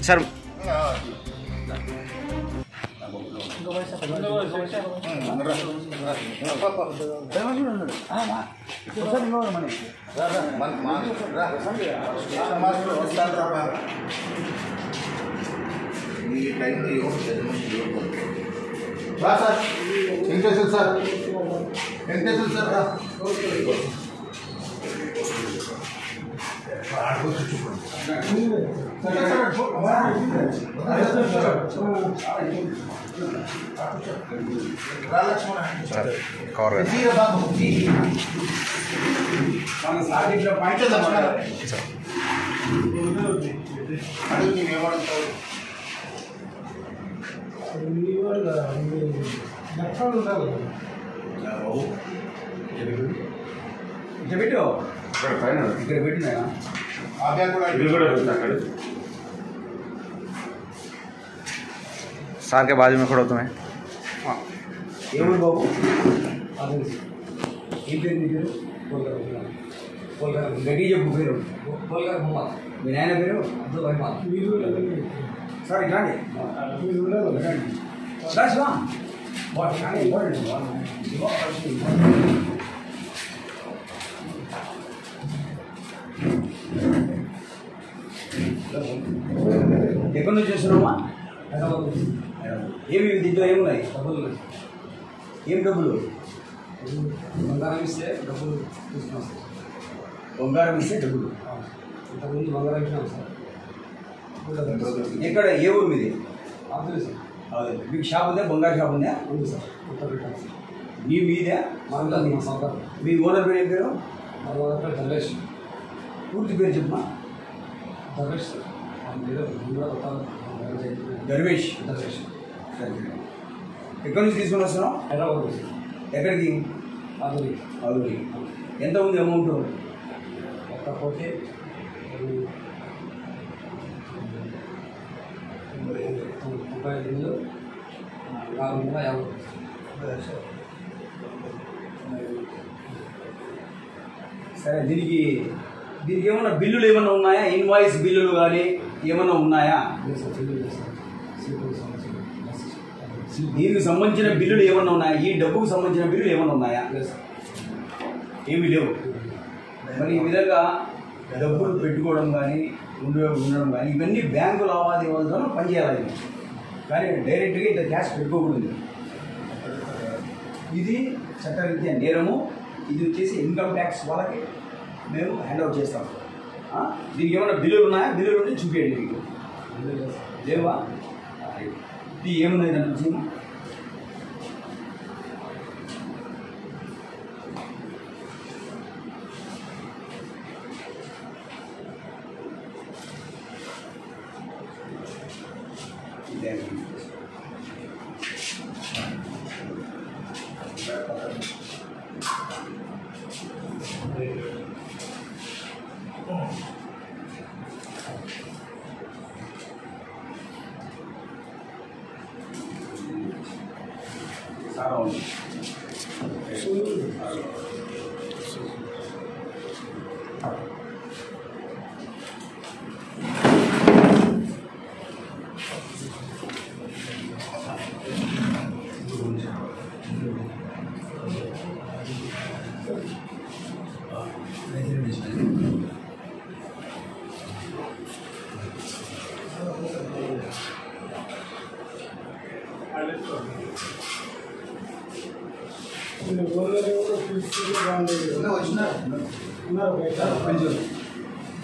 sir Venkateswara sir Venkateswara sir cover ఇక్కడ పెట్టినా सार के बाजू में खड़ो तुम्हें ఏమో బాబు ఈ పేరు నీ పేరు గట్టి చెప్పు పేరు మీ నాయన పేరు అబ్దుల్ రహమాన్ సార్ ఇట్లాండి ఎక్కడి నుంచి చేస్తున్నామా ఏమి దీంట్లో ఏమున్నాయి డబ్బులు ఏం డబ్బులు బంగారం ఇస్తే డబ్బులు తీసుకున్నాం సార్ బంగారం ఇస్తే డబ్బులు ఇంతకుముందు బంగారం ఇచ్చినాం సార్ ఎక్కడ ఏ ఊరు మీది అదే సార్ అదే మీకు షాప్ ఉందా బంగారు షాప్ ఉందా ఉంది సార్ కొత్త పెట్టాను సార్ మీ మీదే మాది మా సొంతం మీ ఓనర్ పేరు ఏం పేరు మా ఓనర్ పేరు దర్వేష్ పూర్తి పేరు చెప్పమా దర్వేష్ సార్ దర్వేష్ దర్వేష్ సరే ఎక్కడి నుంచి తీసుకొని వస్తున్నావు హైదరాబాద్ ఎక్కడికి ఆదూరి ఆదూరి ఎంత ఉంది అమౌంట్ ఒక్క కోటి 35,450 సరే దీనికి ఏమన్నా బిల్లులు ఏమన్నా ఉన్నాయా ఇన్వాయిస్ బిల్లులు కానీ ఏమన్నా ఉన్నాయా దీనికి సంబంధించిన బిల్లులు ఏమన్నా ఉన్నాయా ఈ డబ్బుకు సంబంధించిన బిల్లులు ఏమన్నా ఉన్నాయా ఏమీ లేవు మరి ఈ విధంగా డబ్బులు పెట్టుకోవడం కానీ ఉండడం కానీ ఇవన్నీ బ్యాంకు లావాదేవీలతో పనిచేయాలి కానీ డైరెక్ట్గా ఇంత క్యాష్ పెట్టుకోకూడదు ఇది చట్టరీత్యా నేరము ఇది వచ్చేసి ఇన్కమ్ ట్యాక్స్ వాళ్ళకి మేము హ్యాండ్ అవుట్ చేస్తాం దీనికి ఏమైనా బిల్లులు ఉన్నాయా బిల్లులు ఉంటే చూపించండి మీకు లేవా ఇది ఏమున్నాయి దాని నుంచి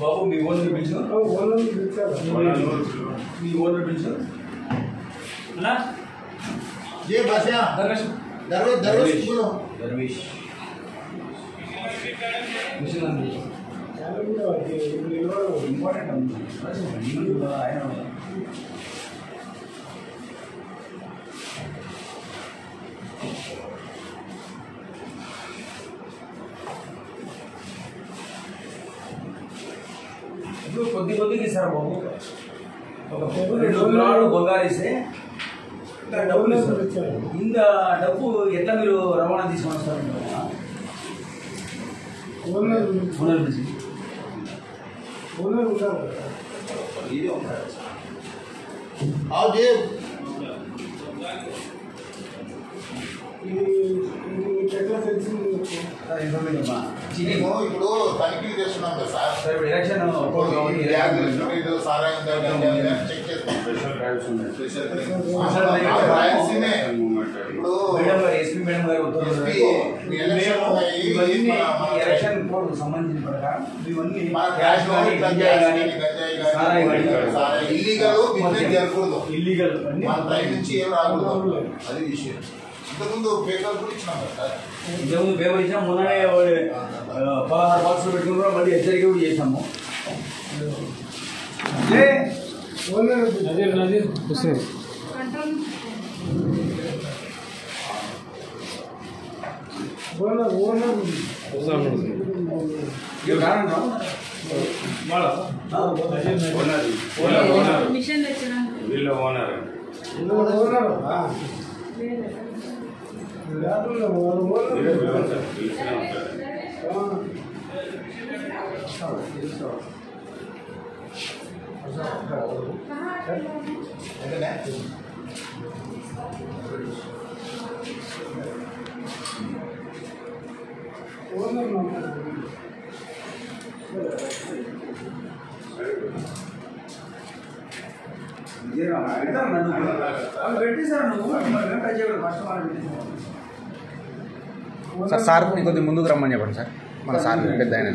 బాబు మీ ఓనర్ పిలిచు మీ ఓనర్ పిలిచు ये बादशाह దర్వేష్ दरवेश दरवेश बोलो దర్వేష్ ఇంపార్టెంట్ ఆయన ఇప్పుడు కొద్దిగా ఇస్తారు బాబు ఒక 2 తులాలు బంగారు ఇస్తే డబ్బులు ఇస్తారు ఇంత డబ్బు ఎట్లా మీరు రవాణా తీసుకొని వస్తారు ఓనర్ నుంచి आओ जी నేను ఇప్పుడు తనిఖీ చేస్తున్నాం కదా సార్ ఎలక్షన్ ఇది సారాంగ చెక్ చేస్తాం ఇప్పుడు ఎస్పీ మేడం గారు ఎలక్షన్ కోడ్ సంబంధించిన ప్రకారం ఇవన్నీ ఇల్లీగల్ బిజినెస్ జరగకూడదు ఇల్లీగల్ మన ట్రైన్ నుంచి ఏం రాకూడదు అది విషయం ఇంతకుముందు పేపర్ కూడా ఇచ్చినాం కదా సార్ ఇంతకుముందు పేపర్ ఇచ్చినా మొన్ననే 16 బాక్సులు పెట్టుకుని మళ్ళీ హెచ్చరిక కూడా చేసాము మిషన్ వచ్చిన సార్ సార్ కొద్దిగా ముందుకు రమ్మని చెప్పండి సార్ మన సార్ పెద్ద ఆయన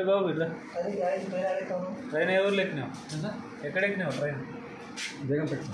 బాబు ఇట్లా ట్రైన్ ఎవరు ఎక్కినావు ఎక్కడ ఎక్కినావు ట్రైన్ బేగం పెట్టు